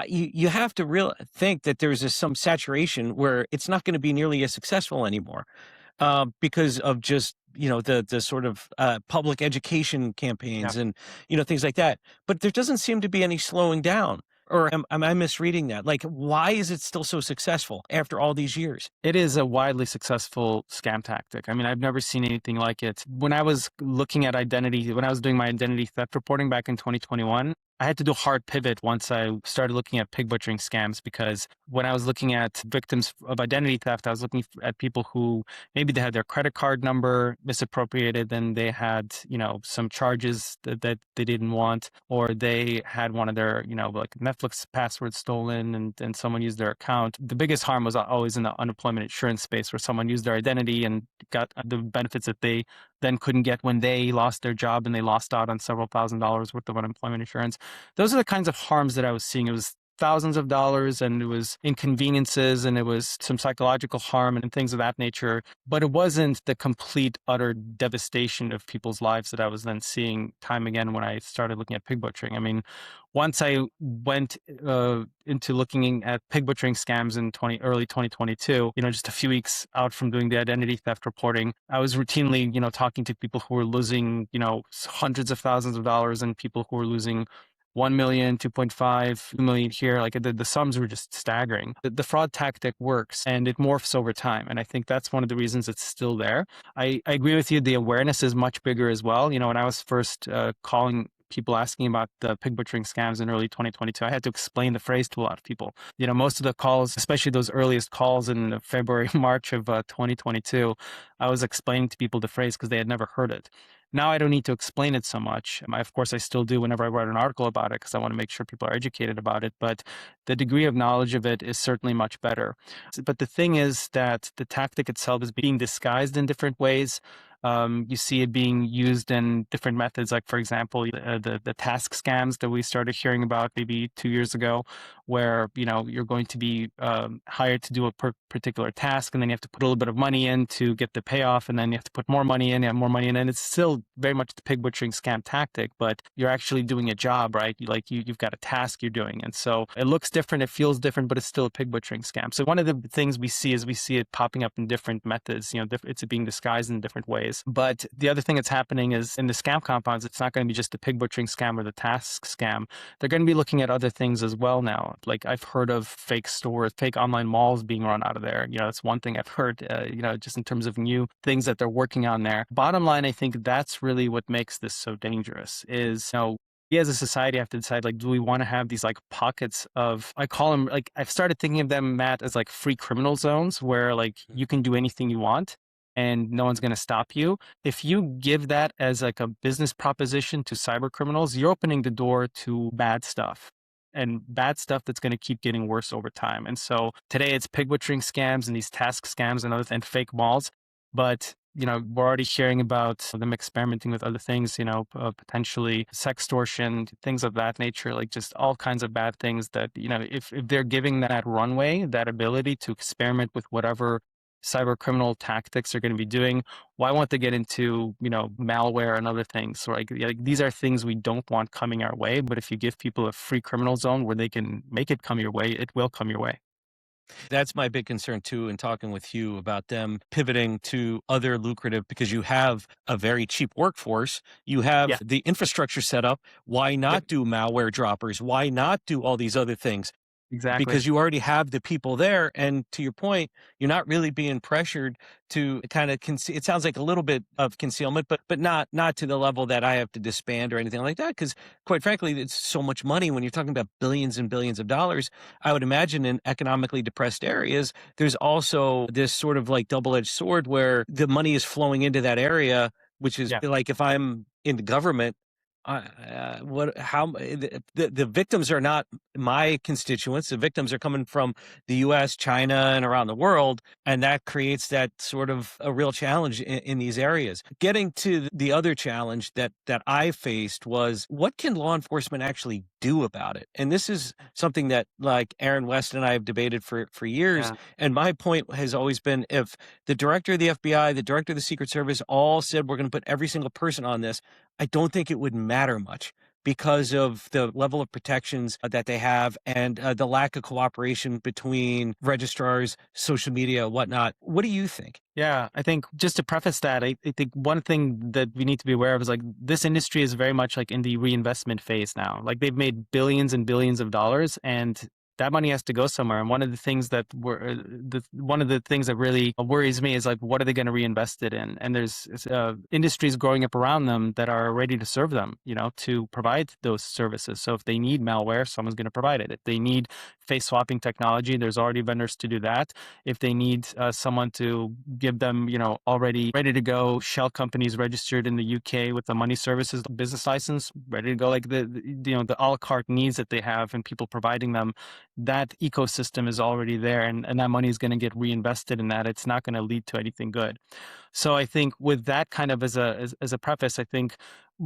you have to think that there's some saturation where it's not going to be nearly as successful anymore. Because of just the sort of public education campaigns and things like that. But there doesn't seem to be any slowing down. Or am I misreading that? Like, why is it still so successful after all these years? It is a widely successful scam tactic. I mean, I've never seen anything like it. When I was looking at when I was doing my identity theft reporting back in 2021, I had to do a hard pivot once I started looking at pig butchering scams, because when I was looking at victims of identity theft, I was looking at people who maybe they had their credit card number misappropriated, and they had, some charges that they didn't want, or they had one of their, like Netflix passwords stolen and someone used their account. The biggest harm was always in the unemployment insurance space, where someone used their identity and got the benefits that they then couldn't get when they lost their job and they lost out on several $1,000s worth of unemployment insurance. Those are the kinds of harms that I was seeing. It was thousands of dollars, and it was inconveniences, and it was some psychological harm and things of that nature. But it wasn't the complete, utter devastation of people's lives that I was then seeing time again when I started looking at pig butchering. I mean, once I went into looking at pig butchering scams in early 2022, just a few weeks out from doing the identity theft reporting, I was routinely, talking to people who were losing, hundreds of thousands of dollars, and people who were losing 1 million, 2.5 million here. Like the sums were just staggering. The fraud tactic works and it morphs over time. And I think that's one of the reasons it's still there. I agree with you. The awareness is much bigger as well. When I was first calling people asking about the pig butchering scams in early 2022, I had to explain the phrase to a lot of people. Most of the calls, especially those earliest calls in February, March of 2022, I was explaining to people the phrase because they had never heard it. Now I don't need to explain it so much. Of course, I still do whenever I write an article about it because I want to make sure people are educated about it. But the degree of knowledge of it is certainly much better. But the thing is that the tactic itself is being disguised in different ways. You see it being used in different methods, like, for example, the task scams that we started hearing about maybe 2 years ago, where, you're going to be hired to do a particular task, and then you have to put a little bit of money in to get the payoff, and then you have to put more money in, and more money in, and it's still very much the pig butchering scam tactic, but you're actually doing a job, right? You've got a task you're doing, and so it looks different, it feels different, but it's still a pig butchering scam. So one of the things we see it popping up in different methods. It's being disguised in different ways. But the other thing that's happening is in the scam compounds, it's not going to be just the pig butchering scam or the task scam. They're going to be looking at other things as well now. Like, I've heard of fake stores, fake online malls being run out of there. That's one thing I've heard, just in terms of new things that they're working on there. Bottom line, I think that's really what makes this so dangerous is, we as a society have to decide, like, do we want to have these like pockets of, I call them, like, I've started thinking of them, Matt, as like free criminal zones where like you can do anything you want and no one's going to stop you. If you give that as like a business proposition to cyber criminals, you're opening the door to bad stuff, and bad stuff that's going to keep getting worse over time. And so today it's pig butchering scams and these task scams and fake malls. But, we're already hearing about them experimenting with other things, potentially sextortion, things of that nature, like just all kinds of bad things that, if they're giving that runway, that ability to experiment with whatever cyber criminal tactics are going to be doing, why won't they get into, malware and other things? So like these are things we don't want coming our way, but if you give people a free criminal zone where they can make it come your way, it will come your way. That's my big concern too, in talking with you about them pivoting to other lucrative, because you have a very cheap workforce. You have Yeah, the infrastructure set up. Why yep, not do malware droppers? Why not do all these other things? exactly. Because you already have the people there. And to your point, you're not really being pressured to kind of it sounds like a little bit of concealment, but not to the level that I have to disband or anything like that. Because quite frankly, it's so much money when you're talking about billions and billions of dollars. I would imagine in economically depressed areas, there's also this sort of like double-edged sword where the money is flowing into that area, which is Yeah, like if I'm in the government, the victims are not my constituents. The victims are coming from the U.S., China, and around the world, and that creates that sort of a real challenge in these areas. Getting to the other challenge that I faced was, what can law enforcement actually do about it? And this is something that, like, Aaron West and I have debated for years. yeah, And my point has always been, if the director of the FBI, the director of the Secret Service all said we're going to put every single person on this, I don't think it would matter much because of the level of protections that they have, and the lack of cooperation between registrars, social media, whatnot. What do you think? yeah. I think just to preface that, I think one thing that we need to be aware of is like this industry is very much like in the reinvestment phase now. Like they've made billions and billions of dollars, and that money has to go somewhere. And one of the things that really worries me is like, what are they going to reinvest it in? And there's industries growing up around them that are ready to serve them, to provide those services. So if they need malware, someone's going to provide it. If they need face swapping technology, there's already vendors to do that. If they need someone to give them, already ready to go shell companies registered in the UK with the money services business license, ready to go, like the a la carte needs that they have and people providing them, that ecosystem is already there, and that money is going to get reinvested in that. It's not going to lead to anything good. So I think with that kind of as a preface, I think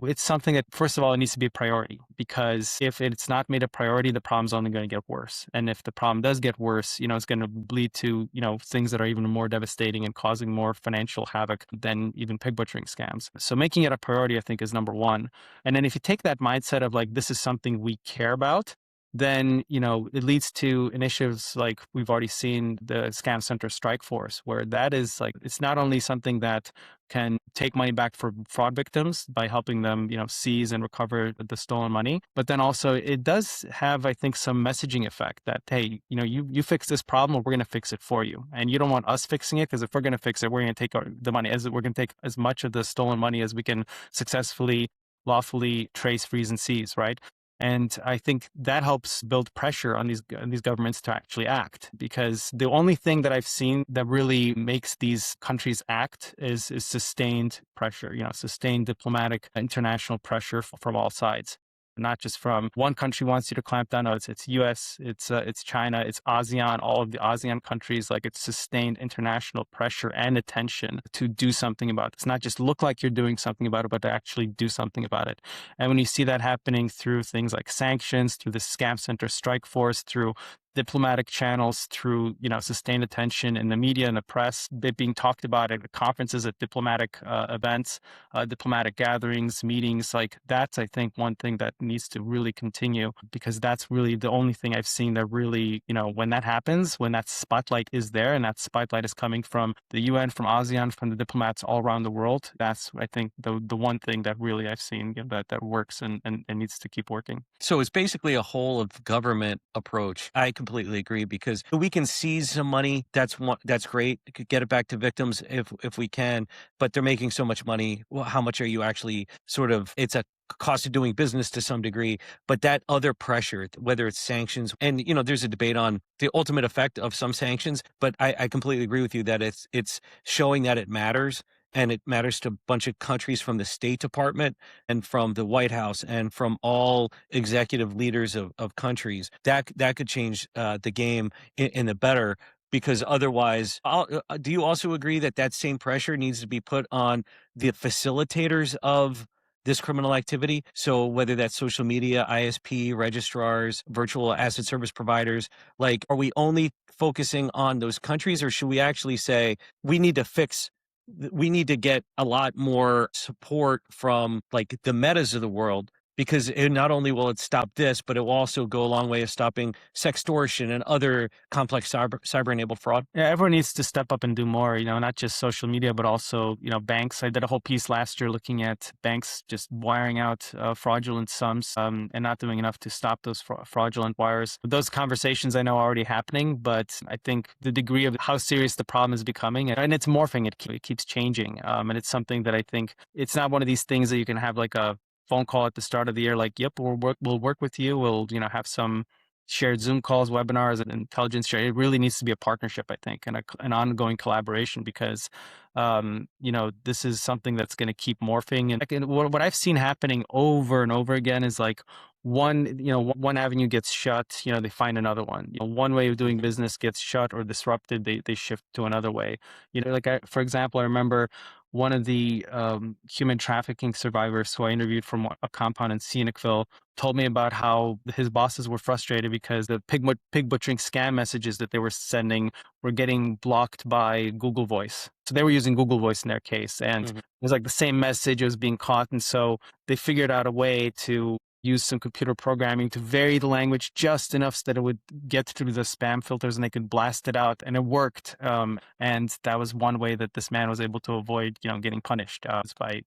it's something that, first of all, it needs to be a priority, because if it's not made a priority, the problem's only going to get worse. And if the problem does get worse, it's going to lead to, things that are even more devastating and causing more financial havoc than even pig butchering scams. So making it a priority, I think, is number one. And then if you take that mindset of like, this is something we care about, then it leads to initiatives like we've already seen, the Scam Center Strike Force, where that is like, it's not only something that can take money back for fraud victims by helping them seize and recover the stolen money, but then also it does have, I think, some messaging effect that, hey, you fix this problem, or we're going to fix it for you. And you don't want us fixing it, because if we're going to fix it, we're going to take the money, we're going to take as much of the stolen money as we can successfully, lawfully trace, freeze, and seize, right? And I think that helps build pressure on these governments to actually act, because the only thing that I've seen that really makes these countries act is sustained pressure, sustained diplomatic international pressure from all sides. Not just from one country wants you to clamp down. No, it's US, it's China, it's ASEAN, all of the ASEAN countries. Like, it's sustained international pressure and attention to do something about it. It's not just look like you're doing something about it, but to actually do something about it. And when you see that happening through things like sanctions, through the Scam Center Strike Force, through diplomatic channels, through sustained attention in the media and the press, it being talked about at conferences, at diplomatic events, diplomatic gatherings, meetings, like that's, I think, one thing that needs to really continue, because that's really the only thing I've seen that really, when that happens, when that spotlight is there, and that spotlight is coming from the UN, from ASEAN, from the diplomats all around the world, that's, I think, the one thing that really I've seen that works and needs to keep working. So it's basically a whole of government approach. I completely agree, because we can seize some money. That's great. Could get it back to victims if we can, but they're making so much money. Well, how much are you actually it's a cost of doing business to some degree, but that other pressure, whether it's sanctions, and there's a debate on the ultimate effect of some sanctions, but I completely agree with you that it's showing that it matters. And it matters to a bunch of countries, from the State Department and from the White House and from all executive leaders of countries. That could change the game in the better, because otherwise, do you also agree that that same pressure needs to be put on the facilitators of this criminal activity? So whether that's social media, ISP, registrars, virtual asset service providers, like, are we only focusing on those countries, or should we actually say we need to get a lot more support from, like, the Metas of the world, because not only will it stop this, but it will also go a long way of stopping sextortion and other complex cyber-enabled fraud? Yeah, everyone needs to step up and do more, not just social media, but also, banks. I did a whole piece last year looking at banks just wiring out fraudulent sums and not doing enough to stop those fraudulent wires. Those conversations I know are already happening, but I think the degree of how serious the problem is becoming, and it's morphing, it keeps changing. And it's something that I think it's not one of these things that you can have like a phone call at the start of the year, like, yep, we'll work with you. We'll, have some shared Zoom calls, webinars, and intelligence share. It really needs to be a partnership, I think, and an ongoing collaboration, because, this is something that's going to keep morphing. And what I've seen happening over and over again is like one avenue gets shut, they find another one. One way of doing business gets shut or disrupted, they shift to another way. For example, I remember one of the human trafficking survivors who I interviewed from a compound in Scenicville told me about how his bosses were frustrated because the pig butchering scam messages that they were sending were getting blocked by Google Voice. So they were using Google Voice in their case, and it was like the same message was being caught. And so they figured out a way to use some computer programming to vary the language just enough so that it would get through the spam filters and they could blast it out. And it worked. And that was one way that this man was able to avoid, getting punished by,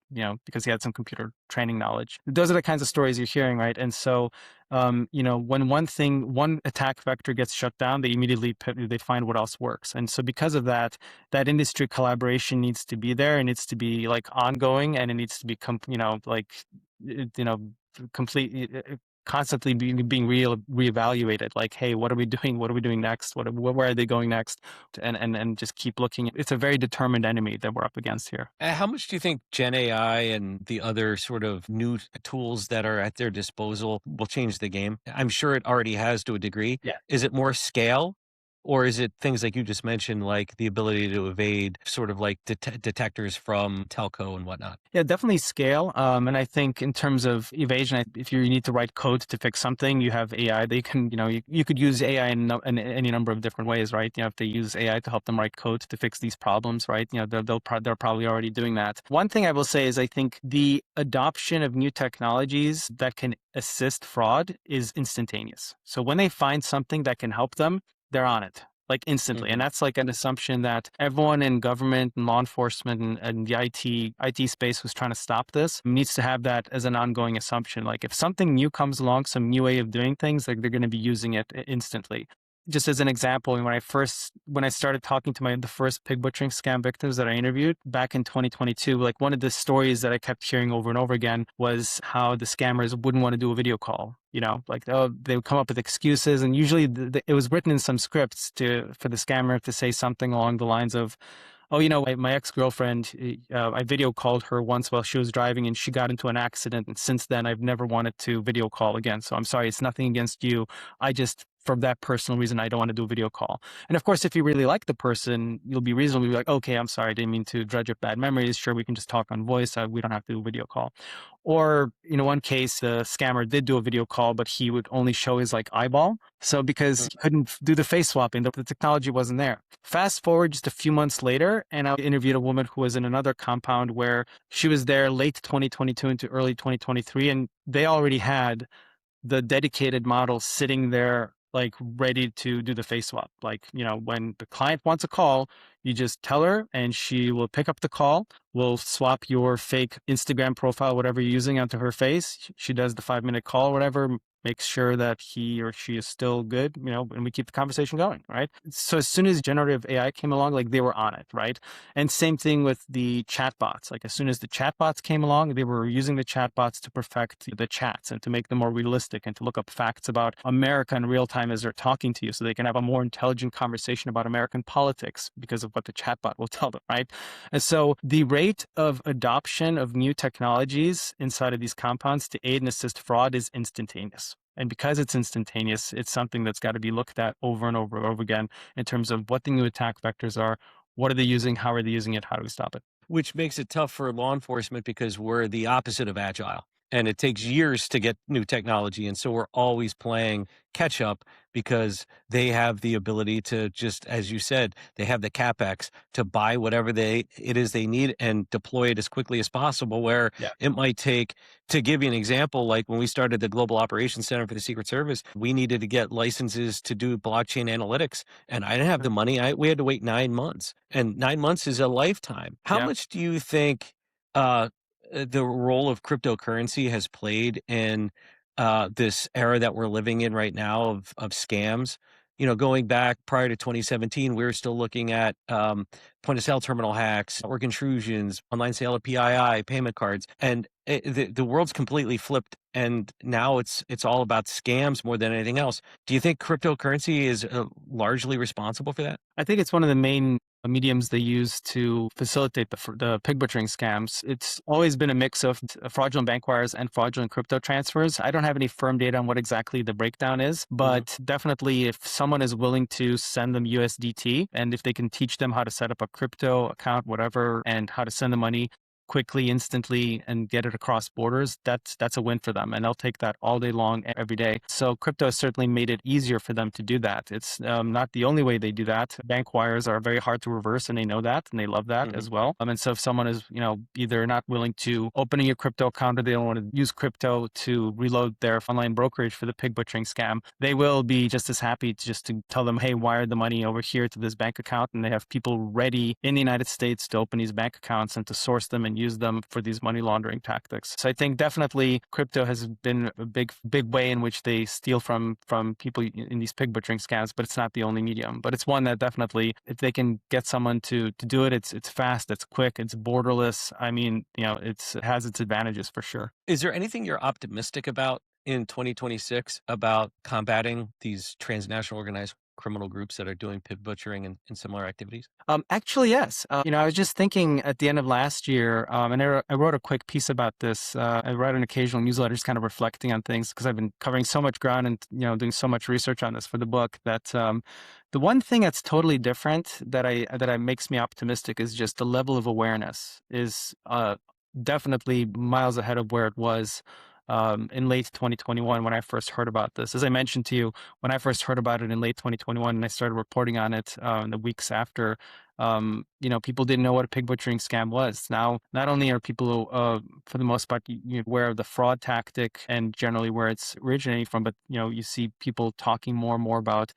because he had some computer training knowledge. Those are the kinds of stories you're hearing, right? And so, when one attack vector gets shut down, they immediately they find what else works. And so because of that, that industry collaboration needs to be there. It needs to be like ongoing, and it needs to be, complete constantly being reevaluated. Like, hey, what are we doing? What are we doing next? Where are they going next? And just keep looking. It's a very determined enemy that we're up against here. How much do you think Gen AI and the other sort of new tools that are at their disposal will change the game? I'm sure it already has to a degree. Yeah. Is it more scale, or is it things like you just mentioned, like the ability to evade sort of like detectors from telco and whatnot? Yeah, definitely scale. And I think in terms of evasion, if you need to write code to fix something, you have AI. They can, you could use AI in any number of different ways, right? If they use AI to help them write code to fix these problems, right? They're probably already doing that. One thing I will say is I think the adoption of new technologies that can assist fraud is instantaneous. So when they find something that can help them, they're on it like instantly. And that's like an assumption that everyone in government and law enforcement and the IT space who's trying to stop this needs to have that as an ongoing assumption. Like if something new comes along, some new way of doing things, like they're going to be using it instantly. Just as an example, when I started talking to the first pig butchering scam victims that I interviewed back in 2022, like one of the stories that I kept hearing over and over again was how the scammers wouldn't want to do a video call. Like they would come up with excuses, and usually it was written in some scripts for the scammer to say something along the lines of, "Oh, my ex-girlfriend, I video called her once while she was driving and she got into an accident. And since then, I've never wanted to video call again. So I'm sorry, it's nothing against you. For that personal reason, I don't want to do a video call." And of course, if you really like the person, you'll be reasonably like, "Okay, I'm sorry, I didn't mean to dredge up bad memories. Sure, we can just talk on voice. We don't have to do a video call." Or, one case, the scammer did do a video call, but he would only show his eyeball. So because he couldn't do the face swapping, the technology wasn't there. Fast forward just a few months later, and I interviewed a woman who was in another compound where she was there late 2022 into early 2023, and they already had the dedicated model sitting there, like ready to do the face swap. Like, when the client wants a call, you just tell her and she will pick up the call. We'll swap your fake Instagram profile, whatever you're using, onto her face. She does the 5-minute call, whatever, makes sure that he or she is still good, and we keep the conversation going, right? So as soon as generative AI came along, like they were on it, right? And same thing with the chatbots. Like as soon as the chatbots came along, they were using the chatbots to perfect the chats and to make them more realistic and to look up facts about America in real time as they're talking to you, so they can have a more intelligent conversation about American politics because of what the chatbot will tell them, right? And so the rate of adoption of new technologies inside of these compounds to aid and assist fraud is instantaneous. And because it's instantaneous, it's something that's got to be looked at over and over and over again in terms of what the new attack vectors are, what are they using, how are they using it, how do we stop it? Which makes it tough for law enforcement because we're the opposite of agile. And it takes years to get new technology. And so we're always playing catch up because they have the ability to just, as you said, they have the CapEx to buy whatever it is they need and deploy it as quickly as possible. Where it might take, to give you an example, like when we started the Global Operations Center for the Secret Service, we needed to get licenses to do blockchain analytics. And I didn't have the money. We had to wait 9 months. And 9 months is a lifetime. How much do you think the role of cryptocurrency has played in this era that we're living in right now of scams? Going back prior to 2017, we were still looking at point of sale terminal hacks, network intrusions, online sale of PII, payment cards, and the world's completely flipped. And now it's all about scams more than anything else. Do you think cryptocurrency is largely responsible for that? I think it's one of the main mediums they use to facilitate the pig butchering scams. It's always been a mix of fraudulent bank wires and fraudulent crypto transfers. I don't have any firm data on what exactly the breakdown is, but definitely if someone is willing to send them USDT, and if they can teach them how to set up a crypto account, whatever, and how to send the money quickly, instantly, and get it across borders, that's a win for them. And they'll take that all day long, every day. So crypto has certainly made it easier for them to do that. It's not the only way they do that. Bank wires are very hard to reverse, and they know that, and they love that as well. And so if someone is, either not willing to open a crypto account, or they don't want to use crypto to reload their online brokerage for the pig butchering scam, they will be just as happy to tell them, hey, wire the money over here to this bank account. And they have people ready in the United States to open these bank accounts and to source them and use them for these money laundering tactics. So I think definitely crypto has been a big way in which they steal from people in these pig butchering scams, but it's not the only medium. But it's one that definitely, if they can get someone to do it, it's fast, it's quick, it's borderless. I mean, it has its advantages for sure. Is there anything you're optimistic about in 2026 about combating these transnational organized criminal groups that are doing pig butchering and similar activities? Actually, yes. I was just thinking at the end of last year, and I wrote a quick piece about this. I write an occasional newsletter, just kind of reflecting on things because I've been covering so much ground and doing so much research on this for the book. That the one thing that's totally different that makes me optimistic is just the level of awareness is definitely miles ahead of where it was in late 2021 when I first heard about this. As I mentioned to you, when I first heard about it in late 2021 and I started reporting on it in the weeks after, people didn't know what a pig butchering scam was. Now, not only are people, for the most part, aware of the fraud tactic and generally where it's originating from, but you see people talking more and more about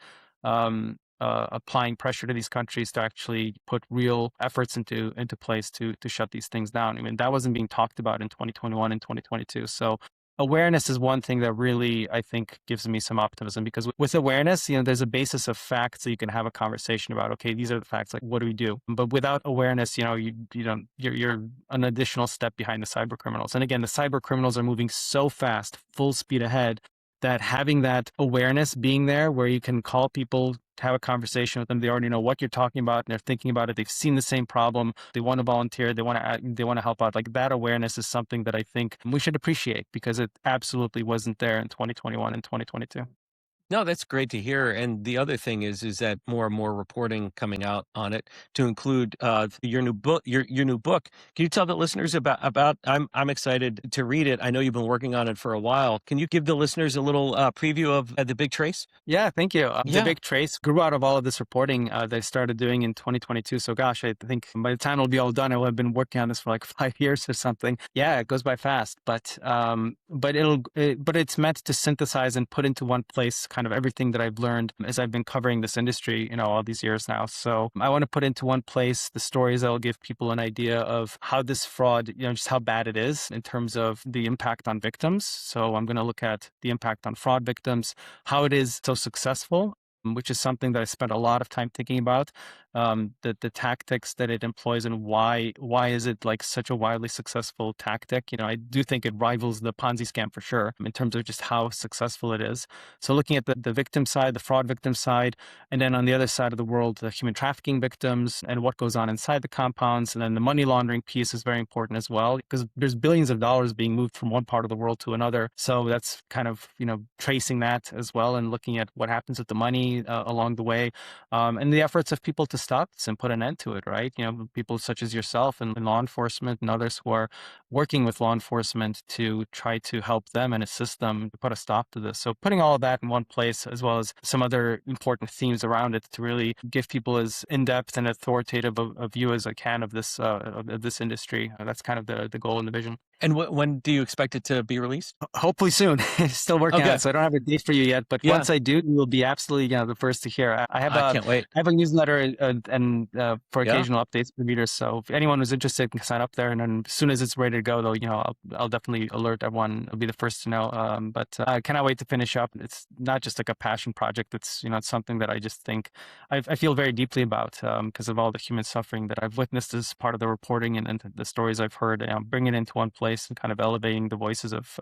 applying pressure to these countries to actually put real efforts into place to shut these things down. I mean, that wasn't being talked about in 2021 and 2022. So awareness is one thing that really, I think, gives me some optimism because with awareness, there's a basis of facts that you can have a conversation about. Okay, these are the facts. Like, what do we do? But without awareness, you're an additional step behind the cyber criminals. And again, the cyber criminals are moving so fast, full speed ahead, that having that awareness being there where you can call people, have a conversation with them, they already know what you're talking about and they're thinking about it, they've seen the same problem, they want to volunteer, they want to help out. Like, that awareness is something that I think we should appreciate because it absolutely wasn't there in 2021 and 2022. No, that's great to hear. And the other thing is that more and more reporting coming out on it to include your new book. Your new book. Can you tell the listeners about? I'm excited to read it. I know you've been working on it for a while. Can you give the listeners a little preview of The Big Trace? Yeah, thank you. Yeah. The Big Trace grew out of all of this reporting that I started doing in 2022. So gosh, I think by the time it'll be all done, I will have been working on this for like 5 years or something. Yeah, it goes by fast, but it's meant to synthesize and put into one place kind of everything that I've learned as I've been covering this industry, all these years now. So I want to put into one place the stories that will give people an idea of how this fraud, just how bad it is in terms of the impact on victims. So I'm going to look at the impact on fraud victims, how it is so successful, which is something that I spent a lot of time thinking about, the tactics that it employs and why is it like such a widely successful tactic. I do think it rivals the Ponzi scam for sure in terms of just how successful it is. So looking at the victim side, the fraud victim side, and then on the other side of the world, the human trafficking victims and what goes on inside the compounds. And then the money laundering piece is very important as well because there's billions of dollars being moved from one part of the world to another. So that's kind of, tracing that as well and looking at what happens with the money along the way, and the efforts of people to stop this and put an end to it, right? People such as yourself and law enforcement and others who are working with law enforcement to try to help them and assist them to put a stop to this. So putting all of that in one place, as well as some other important themes around it to really give people as in-depth and authoritative a view as I can of this industry. That's kind of the goal and the vision. And when do you expect it to be released? Hopefully soon. Still working on it, so I don't have a date for you yet. But once I do, you will be absolutely the first to hear. I can't wait. I have a newsletter and for occasional updates for readers. So if anyone was interested, can sign up there. And then as soon as it's ready to go, though, I'll definitely alert everyone. I'll be the first to know. But I cannot wait to finish up. It's not just like a passion project. It's it's something that I just think I feel very deeply about because of all the human suffering that I've witnessed as part of the reporting and the stories I've heard. Bringing it into one place and kind of elevating the voices of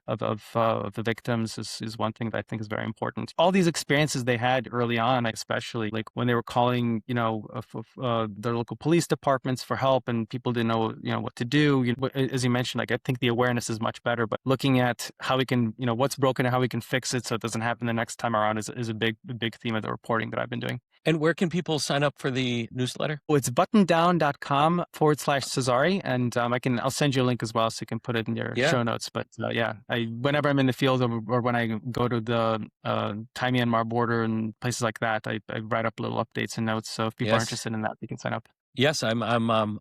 the victims is one thing that I think is very important. All these experiences they had early on, especially like when they were calling, their local police departments for help and people didn't know, what to do. As you mentioned, I think the awareness is much better, but looking at how we can, what's broken and how we can fix it so it doesn't happen the next time around is a big theme of the reporting that I've been doing. And where can people sign up for the newsletter? Well, it's buttondown.com/Cezary. And I'll send you a link as well so you can put it in your show notes. But whenever I'm in the field or when I go to the Thai Myanmar border and places like that, I write up little updates and notes. So if people are interested in that, they can sign up. Yes, I'm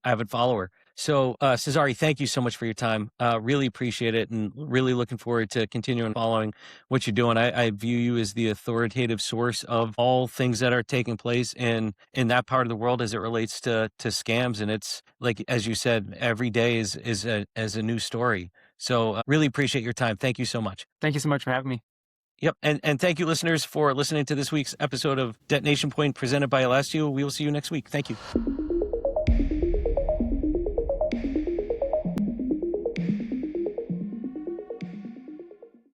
avid follower. So, Cezary, thank you so much for your time. Really appreciate it and really looking forward to continuing following what you're doing. I view you as the authoritative source of all things that are taking place in that part of the world as it relates to scams. And it's like, as you said, every day is a new story. So really appreciate your time. Thank you so much. Thank you so much for having me. Yep. And thank you, listeners, for listening to this week's episode of Detonation Point presented by Elastio. We will see you next week. Thank you.